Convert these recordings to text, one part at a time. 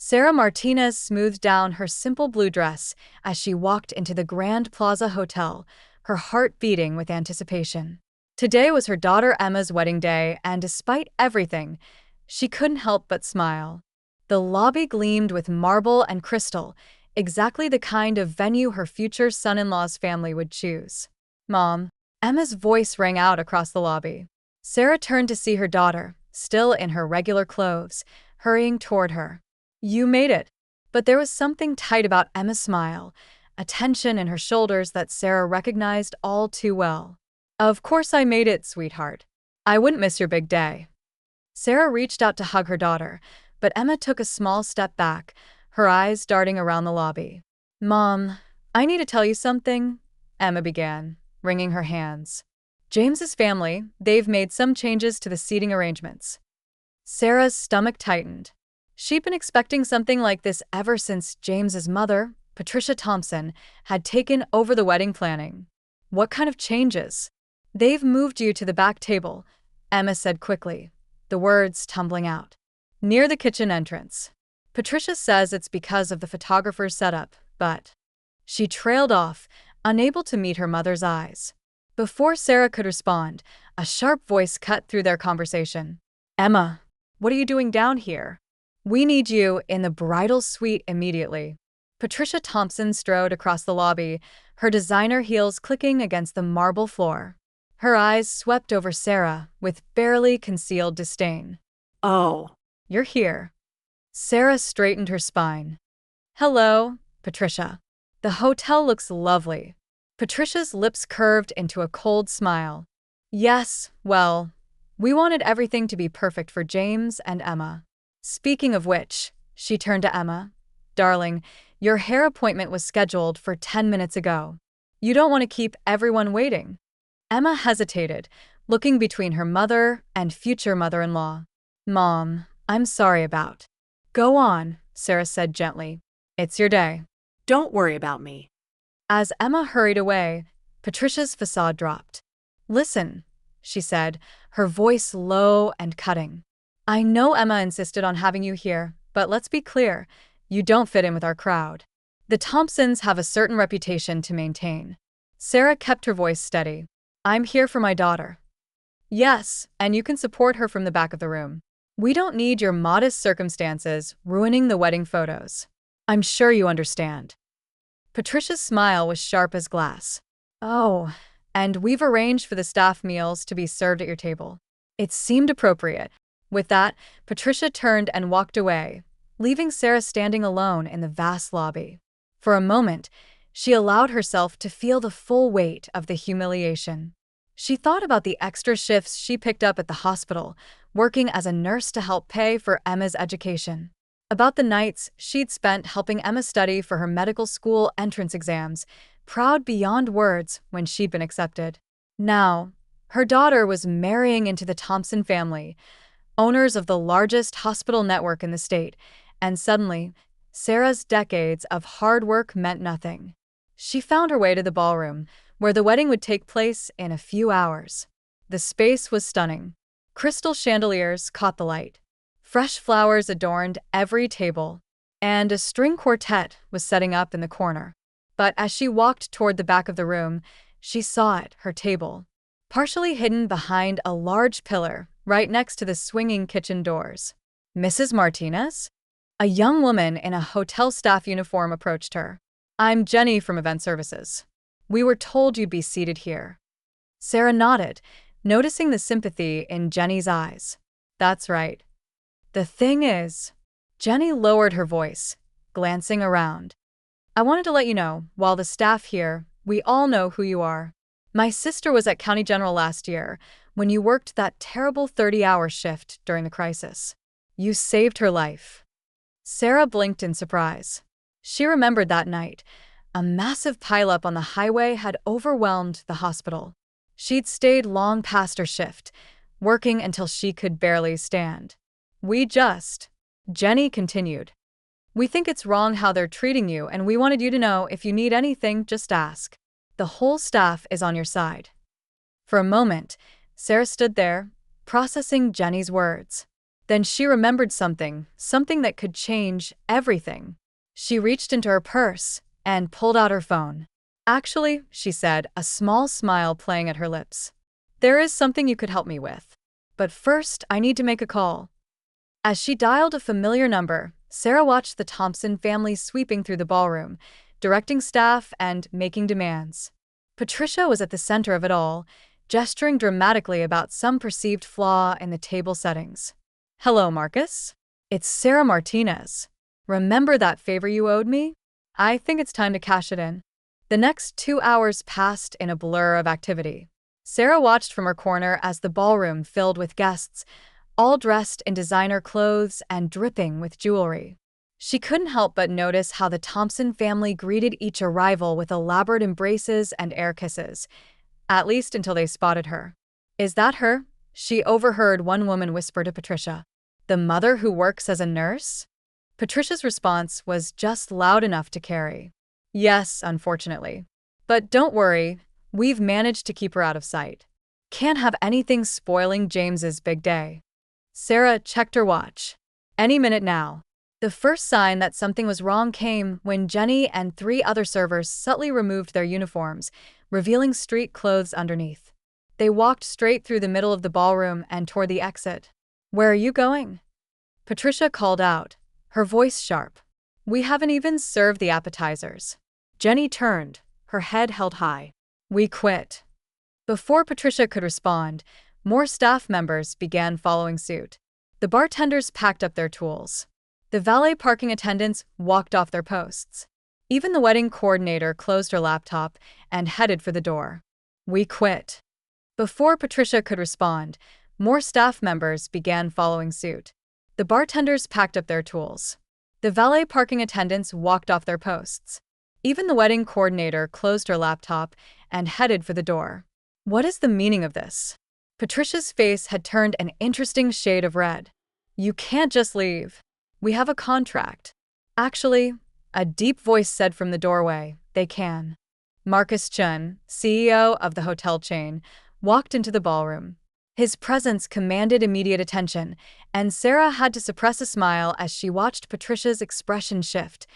Sarah Martinez smoothed down her simple blue dress as she walked into the Grand Plaza Hotel, her heart beating with anticipation. Today was her daughter Emma's wedding day, and despite everything, she couldn't help but smile. The lobby gleamed with marble and crystal, exactly the kind of venue her future son-in-law's family would choose. "Mom." Emma's voice rang out across the lobby. Sarah turned to see her daughter, still in her regular clothes, hurrying toward her. "You made it." But there was something tight about Emma's smile, a tension in her shoulders that Sarah recognized all too well. "Of course I made it, sweetheart. I wouldn't miss your big day." Sarah reached out to hug her daughter, but Emma took a small step back, her eyes darting around the lobby. "Mom, I need to tell you something," Emma began, wringing her hands. "James's family, they've made some changes to the seating arrangements." Sarah's stomach tightened. She'd been expecting something like this ever since James's mother, Patricia Thompson, had taken over the wedding planning. "What kind of changes?" "They've moved you to the back table," Emma said quickly, the words tumbling out. "Near the kitchen entrance. Patricia says it's because of the photographer's setup, but—" She trailed off, unable to meet her mother's eyes. Before Sarah could respond, a sharp voice cut through their conversation. "Emma, what are you doing down here? We need you in the bridal suite immediately." Patricia Thompson strode across the lobby, her designer heels clicking against the marble floor. Her eyes swept over Sarah with barely concealed disdain. "Oh, "You're here." Sarah straightened her spine. "Hello, Patricia. The hotel looks lovely." Patricia's lips curved into a cold smile. "Yes, well, we wanted everything to be perfect for James and Emma. Speaking of which," she turned to Emma, "darling, your hair appointment was scheduled for 10 minutes ago. You don't want to keep everyone waiting." Emma hesitated, looking between her mother and future mother-in-law. "Mom, I'm sorry about." "Go on," Sarah said gently. "It's your day." don't worry about me." As Emma hurried away, Patricia's facade dropped. "Listen," she said, her voice low and cutting. "I know Emma insisted on having you here, but let's be clear, you don't fit in with our crowd. The Thompsons have a certain reputation to maintain." Sarah kept her voice steady. "I'm here for my daughter." "Yes, and you can support her from the back of the room. We don't need your modest circumstances ruining the wedding photos. I'm sure you understand." Patricia's smile was sharp as glass. "Oh, and we've arranged for the staff meals to be served at your table." It seemed appropriate. With that, Patricia turned and walked away, leaving Sarah standing alone in the vast lobby. For a moment, she allowed herself to feel the full weight of the humiliation. She thought about the extra shifts she picked up at the hospital, working as a nurse to help pay for Emma's education. About the nights she'd spent helping Emma study for her medical school entrance exams, proud beyond words when she'd been accepted. Now, her daughter was marrying into the Thompson family, owners of the largest hospital network in the state, and suddenly, Sarah's decades of hard work meant nothing. She found her way to the ballroom, where the wedding would take place in a few hours. The space was stunning. Crystal chandeliers caught the light. Fresh flowers adorned every table, and a string quartet was setting up in the corner. But as she walked toward the back of the room, she saw it, her table, partially hidden behind a large pillar right next to the swinging kitchen doors. "Mrs. Martinez?" A young woman in a hotel staff uniform approached her. "I'm Jenny from Event Services. We were told you'd be seated here." Sarah nodded, noticing the sympathy in Jenny's eyes. "That's right. The thing is," Jenny lowered her voice, glancing around, "I wanted to let you know, while the staff here, we all know who you are. My sister was at County General last year when you worked that terrible 30-hour shift during the crisis. You saved her life." Sarah blinked in surprise. She remembered that night. A massive pileup on the highway had overwhelmed the hospital. She'd stayed long past her shift, working until she could barely stand. Jenny continued. "We think it's wrong how they're treating you, and we wanted you to know if you need anything, just ask. The whole staff is on your side." For a moment, Sarah stood there, processing Jenny's words. Then she remembered something that could change everything. She reached into her purse and pulled out her phone. Actually, she said, a small smile playing at her lips. There is something you could help me with. But first, I need to make a call. As she dialed a familiar number, Sarah watched the Thompson family sweeping through the ballroom, directing staff and making demands. Patricia was at the center of it all, gesturing dramatically about some perceived flaw in the table settings. Hello, Marcus. It's Sarah Martinez. Remember that favor you owed me? I think it's time to cash it in. The next 2 hours passed in a blur of activity. Sarah watched from her corner as the ballroom filled with guests, all dressed in designer clothes and dripping with jewelry. She couldn't help but notice how the Thompson family greeted each arrival with elaborate embraces and air kisses, at least until they spotted her. Is that her? She overheard one woman whisper to Patricia. The mother who works as a nurse? Patricia's response was just loud enough to carry. Yes, unfortunately. But don't worry, we've managed to keep her out of sight. Can't have anything spoiling James's big day. Sarah checked her watch. Any minute now. The first sign that something was wrong came when Jenny and 3 other servers subtly removed their uniforms, revealing street clothes underneath. They walked straight through the middle of the ballroom and toward the exit. Where are you going? Patricia called out, her voice sharp. We haven't even served the appetizers. Jenny turned, her head held high. We quit. Before Patricia could respond, more staff members began following suit. The bartenders packed up their tools. The valet parking attendants walked off their posts. Even the wedding coordinator closed her laptop and headed for the door. We quit. Before Patricia could respond, more staff members began following suit. The bartenders packed up their tools. The valet parking attendants walked off their posts. Even the wedding coordinator closed her laptop and headed for the door. What is the meaning of this? Patricia's face had turned an interesting shade of red. You can't just leave. We have a contract. Actually, a deep voice said from the doorway, they can. Marcus Chun, CEO of the hotel chain, walked into the ballroom. His presence commanded immediate attention, and Sarah had to suppress a smile as she watched Patricia's expression shift,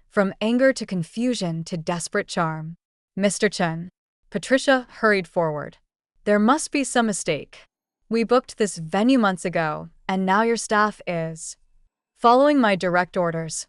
from anger to confusion to desperate charm. Mr. Chun. Patricia hurried forward. There must be some mistake. We booked this venue months ago, and now your staff is following my direct orders.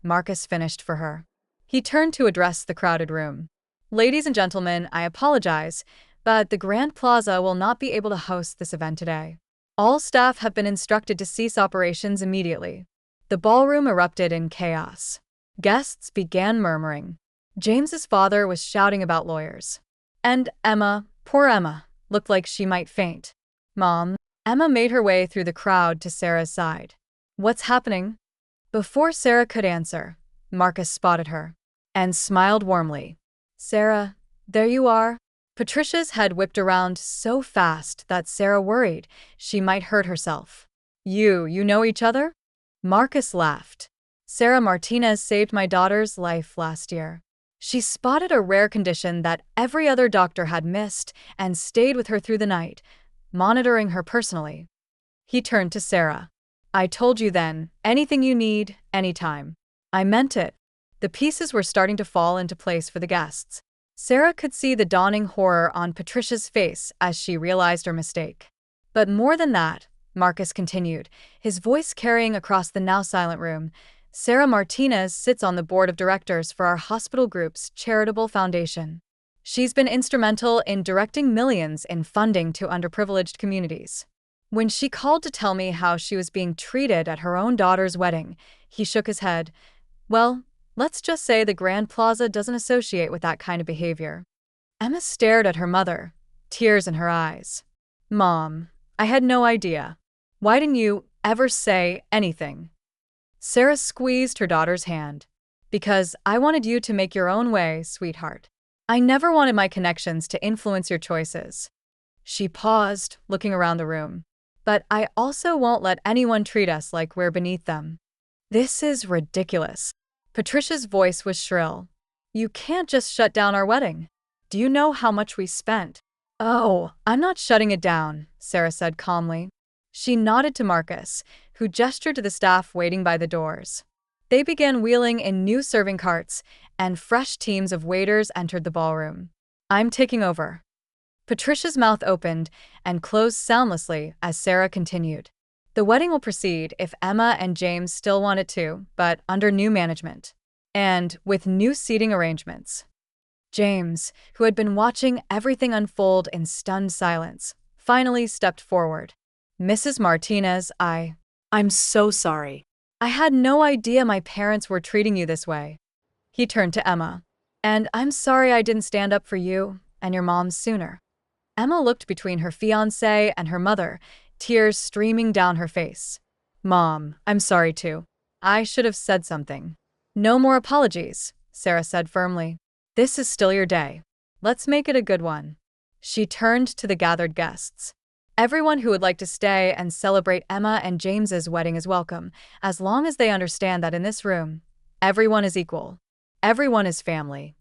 Marcus finished for her. He turned to address the crowded room. Ladies and gentlemen, I apologize, but the Grand Plaza will not be able to host this event today. All staff have been instructed to cease operations immediately. The ballroom erupted in chaos. Guests began murmuring. James's father was shouting about lawyers. And Emma, poor Emma, looked like she might faint. Mom, Emma made her way through the crowd to Sarah's side. What's happening? Before Sarah could answer, Marcus spotted her and smiled warmly. Sarah, there you are. Patricia's head whipped around so fast that Sarah worried she might hurt herself. You know each other? Marcus laughed. Sarah Martinez saved my daughter's life last year. She spotted a rare condition that every other doctor had missed and stayed with her through the night, monitoring her personally. He turned to Sarah. I told you then, anything you need, anytime. I meant it. The pieces were starting to fall into place for the guests. Sarah could see the dawning horror on Patricia's face as she realized her mistake. But more than that, Marcus continued, his voice carrying across the now silent room, Sarah Martinez sits on the board of directors for our hospital group's charitable foundation. She's been instrumental in directing millions in funding to underprivileged communities. When she called to tell me how she was being treated at her own daughter's wedding, he shook his head. Well, let's just say the Grand Plaza doesn't associate with that kind of behavior. Emma stared at her mother, tears in her eyes. Mom, I had no idea. Why didn't you ever say anything? Sarah squeezed her daughter's hand. Because I wanted you to make your own way, sweetheart. I never wanted my connections to influence your choices. She paused, looking around the room. But I also won't let anyone treat us like we're beneath them. This is ridiculous. Patricia's voice was shrill. You can't just shut down our wedding. Do you know how much we spent? Oh, I'm not shutting it down, Sarah said calmly. She nodded to Marcus, who gestured to the staff waiting by the doors. They began wheeling in new serving carts, and fresh teams of waiters entered the ballroom. "I'm taking over." Patricia's mouth opened and closed soundlessly as Sarah continued. "The wedding will proceed if Emma and James still want it to, but under new management. And with new seating arrangements." James, who had been watching everything unfold in stunned silence, finally stepped forward. "Mrs. Martinez, I'm so sorry. I had no idea my parents were treating you this way." He turned to Emma. "And I'm sorry I didn't stand up for you and your mom sooner." Emma looked between her fiancé and her mother, tears streaming down her face. "Mom, I'm sorry too. I should have said something." "No more apologies," Sarah said firmly. "This is still your day. Let's make it a good one." She turned to the gathered guests. "Everyone who would like to stay and celebrate Emma and James's wedding is welcome, as long as they understand that in this room, everyone is equal. Everyone is family."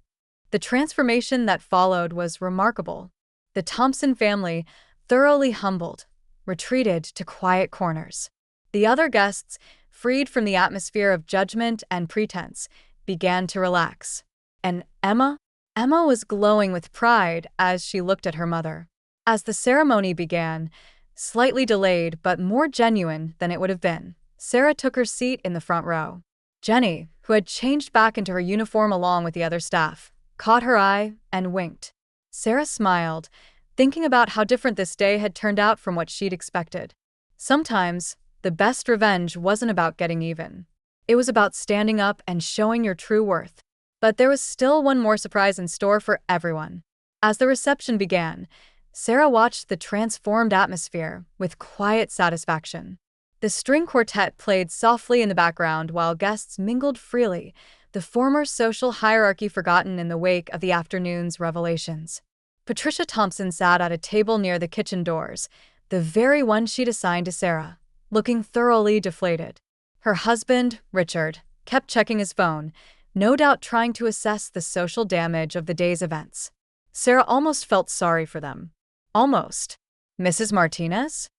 The transformation that followed was remarkable. The Thompson family, thoroughly humbled, retreated to quiet corners. The other guests, freed from the atmosphere of judgment and pretense, began to relax. And Emma was glowing with pride as she looked at her mother. As the ceremony began, slightly delayed but more genuine than it would have been, Sarah took her seat in the front row. Jenny, who had changed back into her uniform along with the other staff, caught her eye and winked. Sarah smiled, thinking about how different this day had turned out from what she'd expected. Sometimes, the best revenge wasn't about getting even. It was about standing up and showing your true worth. But there was still one more surprise in store for everyone. As the reception began, Sarah watched the transformed atmosphere with quiet satisfaction. The string quartet played softly in the background while guests mingled freely, the former social hierarchy forgotten in the wake of the afternoon's revelations. Patricia Thompson sat at a table near the kitchen doors, the very one she'd assigned to Sarah, looking thoroughly deflated. Her husband, Richard, kept checking his phone, no doubt trying to assess the social damage of the day's events. Sarah almost felt sorry for them. Almost. "Mrs. Martinez?"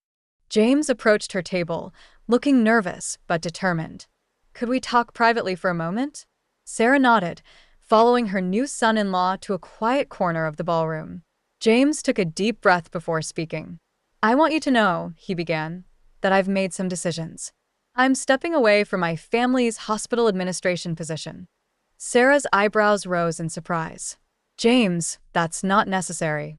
James approached her table, looking nervous but determined. "Could we talk privately for a moment?" Sarah nodded, following her new son-in-law to a quiet corner of the ballroom. James took a deep breath before speaking. "I want you to know," he began, "that I've made some decisions. I'm stepping away from my family's hospital administration position." Sarah's eyebrows rose in surprise. "James, that's not necessary."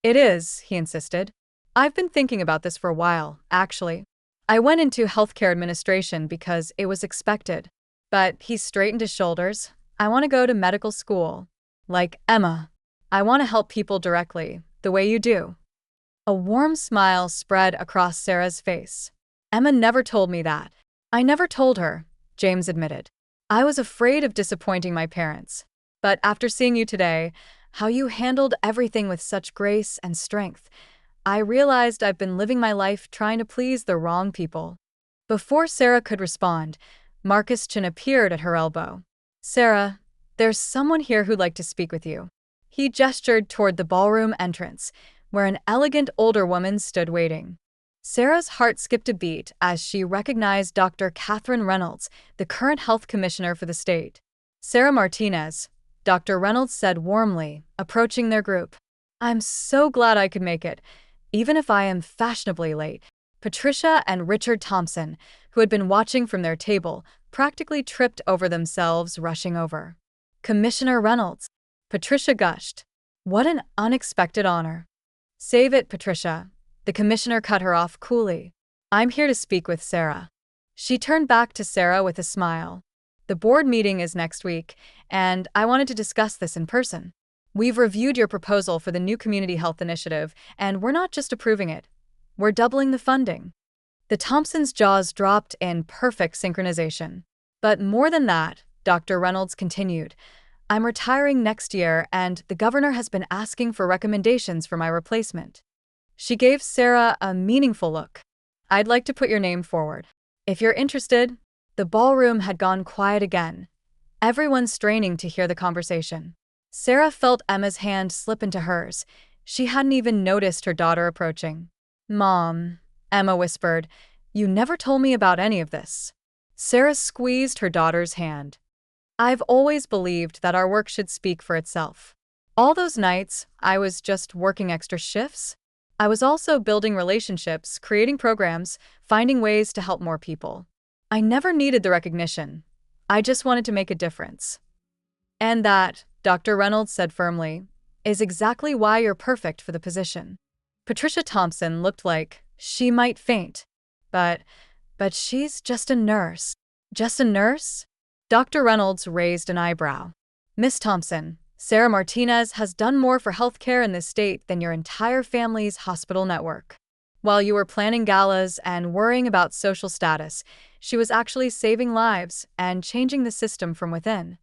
"It is," he insisted. "I've been thinking about this for a while, actually. I went into healthcare administration because it was expected." But he straightened his shoulders. "I want to go to medical school. Like Emma. I want to help people directly, the way you do." A warm smile spread across Sarah's face. "Emma never told me that." "I never told her," James admitted. "I was afraid of disappointing my parents. But after seeing you today, how you handled everything with such grace and strength, I realized I've been living my life trying to please the wrong people." Before Sarah could respond, Marcus Chin appeared at her elbow. "Sarah, there's someone here who'd like to speak with you." He gestured toward the ballroom entrance, where an elegant older woman stood waiting. Sarah's heart skipped a beat as she recognized Dr. Catherine Reynolds, the current health commissioner for the state. "Sarah Martinez," Dr. Reynolds said warmly, approaching their group. "I'm so glad I could make it, even if I am fashionably late." Patricia and Richard Thompson, who had been watching from their table, practically tripped over themselves rushing over. "Commissioner Reynolds," Patricia gushed. "What an unexpected honor." "Save it, Patricia," the commissioner cut her off coolly. "I'm here to speak with Sarah." She turned back to Sarah with a smile. "The board meeting is next week, and I wanted to discuss this in person. We've reviewed your proposal for the new community health initiative, and we're not just approving it. We're doubling the funding." The Thompsons' jaws dropped in perfect synchronization. "But more than that," Dr. Reynolds continued, "I'm retiring next year, and the governor has been asking for recommendations for my replacement." She gave Sarah a meaningful look. "I'd like to put your name forward. If you're interested." The ballroom had gone quiet again, everyone straining to hear the conversation. Sarah felt Emma's hand slip into hers. She hadn't even noticed her daughter approaching. "Mom," Emma whispered, You never told me about any of this. Sarah squeezed her daughter's hand. I've always believed that our work should speak for itself. All those nights, I was just working extra shifts. I was also building relationships, creating programs, finding ways to help more people. I never needed the recognition. I just wanted to make a difference. And that, Dr. Reynolds said firmly, is exactly why you're perfect for the position. Patricia Thompson looked like she might faint. But she's just a nurse. Just a nurse? Dr. Reynolds raised an eyebrow. Miss Thompson, Sarah Martinez has done more for healthcare in this state than your entire family's hospital network. While you were planning galas and worrying about social status, she was actually saving lives and changing the system from within.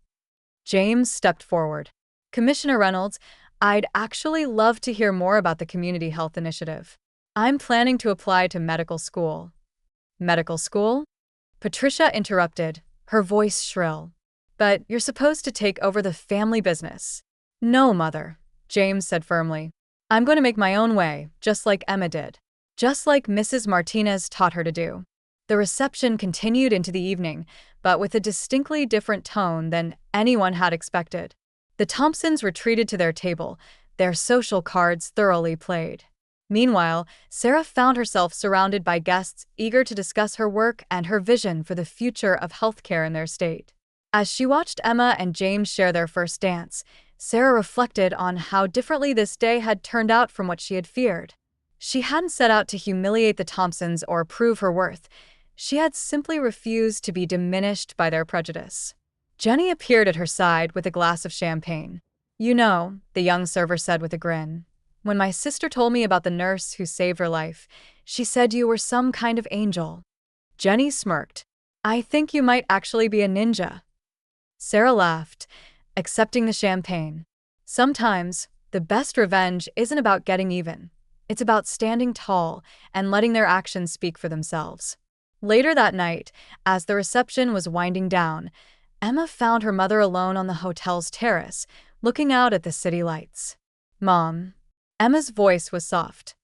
James stepped forward. Commissioner Reynolds, I'd actually love to hear more about the Community Health Initiative. I'm planning to apply to medical school. Medical school? Patricia interrupted, her voice shrill. But you're supposed to take over the family business. No, Mother, James said firmly. I'm going to make my own way, just like Emma did. Just like Mrs. Martinez taught her to do. The reception continued into the evening, but with a distinctly different tone than anyone had expected. The Thompsons retreated to their table, their social cards thoroughly played. Meanwhile, Sarah found herself surrounded by guests eager to discuss her work and her vision for the future of healthcare in their state. As she watched Emma and James share their first dance, Sarah reflected on how differently this day had turned out from what she had feared. She hadn't set out to humiliate the Thompsons or prove her worth. She had simply refused to be diminished by their prejudice. Jenny appeared at her side with a glass of champagne. You know, the young server said with a grin. When my sister told me about the nurse who saved her life, she said you were some kind of angel. Jenny smirked. I think you might actually be a ninja. Sarah laughed, accepting the champagne. Sometimes, the best revenge isn't about getting even. It's about standing tall and letting their actions speak for themselves. Later that night, as the reception was winding down, Emma found her mother alone on the hotel's terrace, looking out at the city lights. Mom. Emma's voice was soft.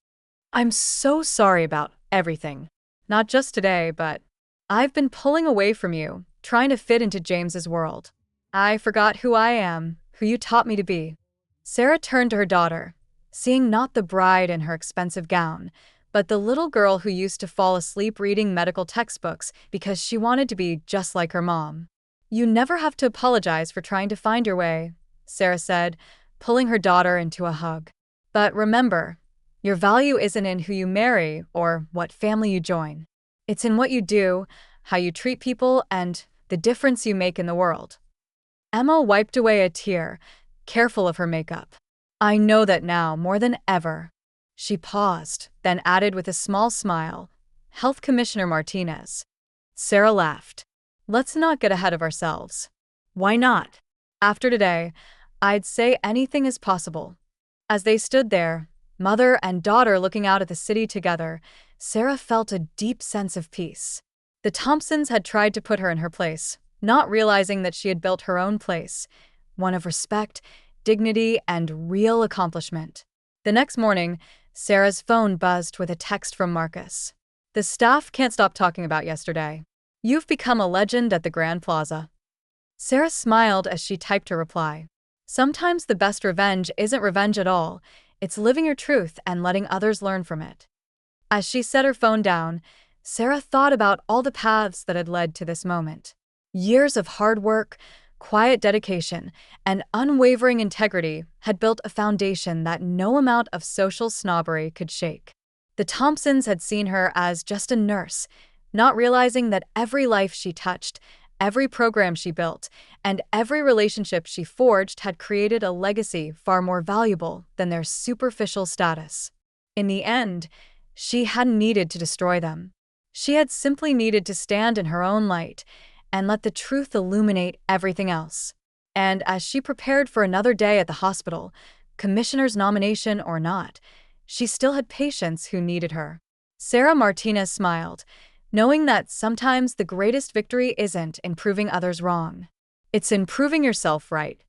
I'm so sorry about everything. Not just today, but I've been pulling away from you, trying to fit into James's world. I forgot who I am, who you taught me to be. Sarah turned to her daughter, seeing not the bride in her expensive gown, but the little girl who used to fall asleep reading medical textbooks because she wanted to be just like her mom. You never have to apologize for trying to find your way, Sarah said, pulling her daughter into a hug. But remember, your value isn't in who you marry or what family you join. It's in what you do, how you treat people, and the difference you make in the world. Emma wiped away a tear, careful of her makeup. I know that now more than ever. She paused, then added with a small smile, Health Commissioner Martinez. Sarah laughed. Let's not get ahead of ourselves. Why not? After today, I'd say anything is possible. As they stood there, mother and daughter looking out at the city together, Sarah felt a deep sense of peace. The Thompsons had tried to put her in her place, not realizing that she had built her own place, one of respect, dignity, and real accomplishment. The next morning, Sarah's phone buzzed with a text from Marcus. The staff can't stop talking about yesterday. You've become a legend at the Grand Plaza. Sarah smiled as she typed her reply. Sometimes the best revenge isn't revenge at all, it's living your truth and letting others learn from it. As she set her phone down, Sarah thought about all the paths that had led to this moment. Years of hard work, quiet dedication, and unwavering integrity had built a foundation that no amount of social snobbery could shake. The Thompsons had seen her as just a nurse, not realizing that every life she touched, every program she built, and every relationship she forged had created a legacy far more valuable than their superficial status. In the end, she hadn't needed to destroy them. She had simply needed to stand in her own light and let the truth illuminate everything else. And as she prepared for another day at the hospital, commissioner's nomination or not, she still had patients who needed her. Sarah Martinez smiled, knowing that sometimes the greatest victory isn't in proving others wrong. It's in proving yourself right.